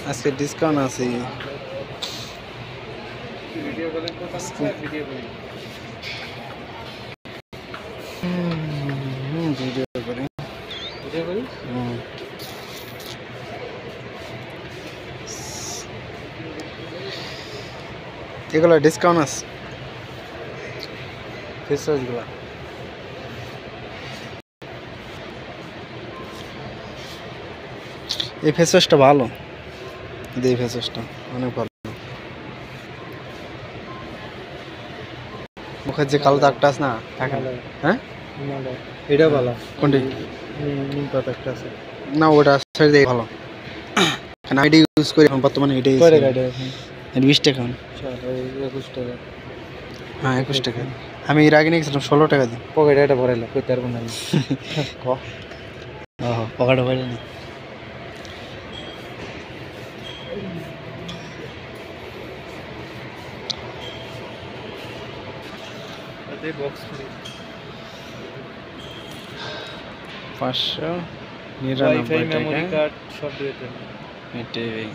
আজকে ডিসকাউন্ট আছে video calling করতে ভিডিও কলিং ভিডিও করে ভিডিও করি এগুলো ডিসকাউন্ট আছে ফেস ওয়াশগুলো এই ফেস ওয়াশটা ভালো এই ফেস ওয়াশটা অনেক ভালো মুখের যে কালো দাগটা আছে না থাকে না হ্যাঁ এটা ভালো কোনটি নিম পাতা একটা আছে না ওটা ছেড়ে দিয়ে ভালো কারণ আইডি ইউজ করি এখন বর্তমানে এটাই কয় টাকা এটা এখন 20 টাকা 21 টাকা হ্যাঁ 21 টাকা আমি এর আগে নিয়েছিলাম 16 টাকা দিয়ে পকেটে এটা ভরাইলা কইতে পারবো না ক পকেটে ভরে নি এই বক্স ফ্রি 599 ওয়াইফাই মেমরি টাকা কার্ড সব দিতে এটাই